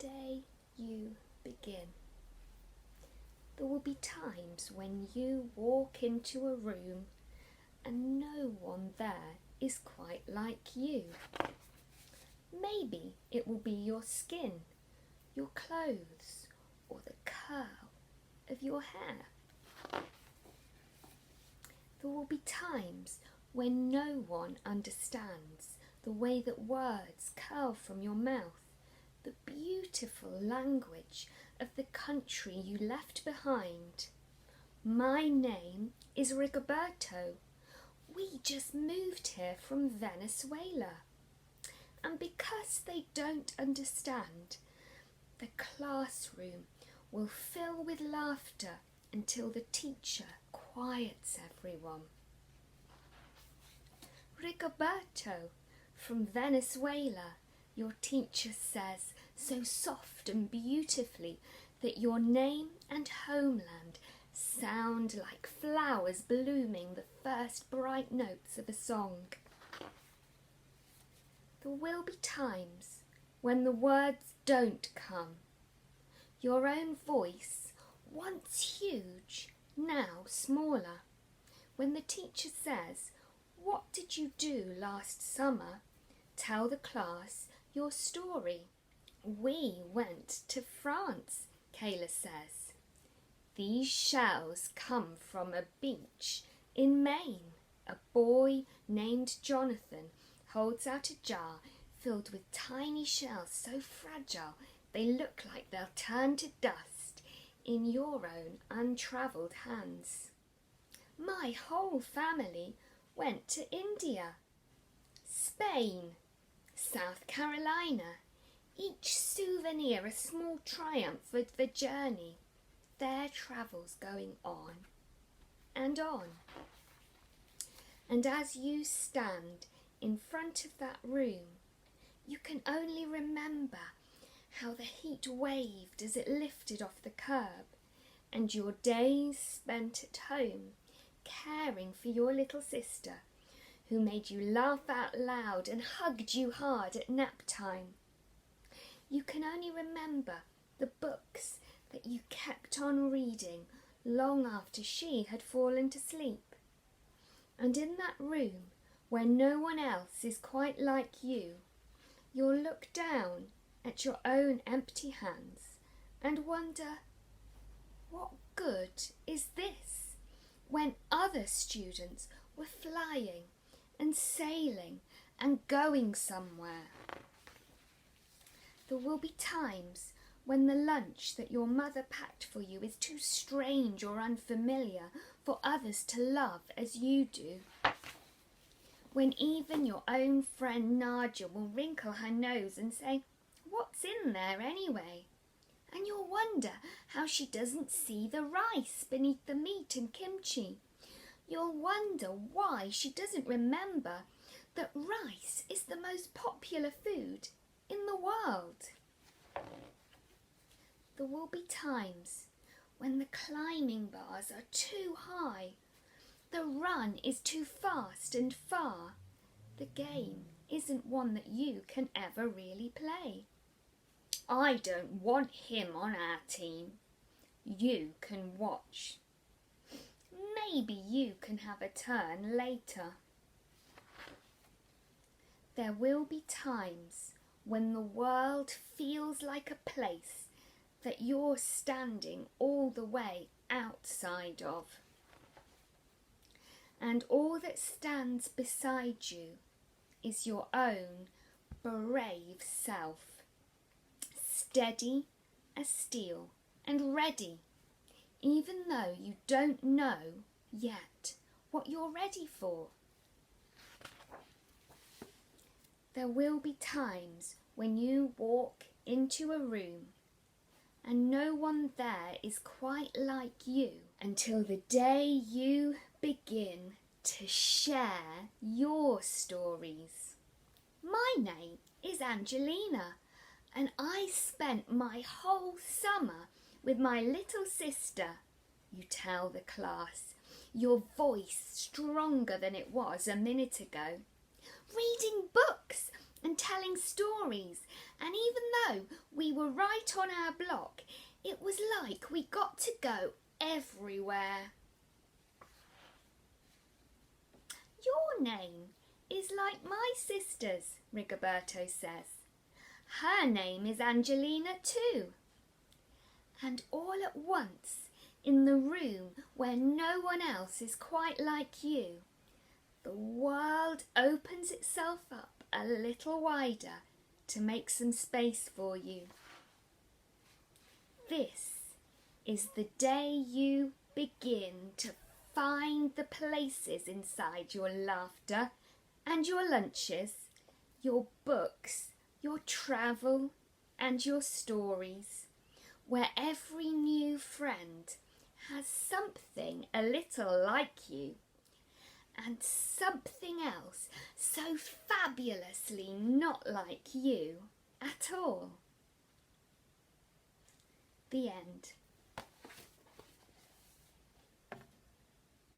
day you begin. There will be times when you walk into a room and no one there is quite like you. Maybe it will be your skin, your clothes, or the curl of your hair. There will be times when no one understands the way that words curl from your mouth, the beautiful language of the country you left behind. My name is Rigoberto. We just moved here from Venezuela. And because they don't understand, the classroom will fill with laughter until the teacher quiets everyone. Rigoberto, from Venezuela, your teacher says so soft and beautifully that your name and homeland sound like flowers blooming the first bright notes of a song. There will be times when the words don't come. Your own voice, once huge, now smaller. When the teacher says, "What did you do last summer?" Tell the class your story. "We went to France," Kayla says. "These shells come from a beach in Maine." A boy named Jonathan holds out a jar filled with tiny shells so fragile they look like they'll turn to dust in your own untravelled hands. "My whole family went to India, Spain, South Carolina, each souvenir a small triumph of the journey." Their travels going on and on. And as you stand in front of that room, you can only remember how the heat waved as it lifted off the curb, and your days spent at home caring for your little sister, who made you laugh out loud and hugged you hard at nap time. You can only remember the books that you kept on reading long after she had fallen to sleep. And in that room where no one else is quite like you, you'll look down at your own empty hands and wonder, what good is this, when other students were flying and sailing and going somewhere? There will be times when the lunch that your mother packed for you is too strange or unfamiliar for others to love as you do. When even your own friend Nadia will wrinkle her nose and say, "What's in there anyway?" And you'll wonder how she doesn't see the rice beneath the meat and kimchi. You'll wonder why she doesn't remember that rice is the most popular food in the world. There will be times when the climbing bars are too high, the run is too fast and far. The game isn't one that you can ever really play. "I don't want him on our team." You can watch. Maybe you can have a turn later. There will be times when the world feels like a place that you're standing all the way outside of. And all that stands beside you is your own brave self, steady as steel and ready, even though you don't know yet what you're ready for. There will be times when you walk into a room and no one there is quite like you until the day you begin to share your stories. My name is Angelina, and I spent my whole summer with my little sister, you tell the class, your voice stronger than it was a minute ago, reading books and telling stories And even though we were right on our block, it was like we got to go everywhere. Your name is like my sister's, Rigoberto says. Her name is Angelina too. And all at once, in the room where no one else is quite like you, the world opens itself up a little wider to make some space for you. This is the day you begin to find the places inside your laughter and your lunches, your books, your travel and your stories, where every new friend has something a little like you and something else so fabulously not like you at all. The end.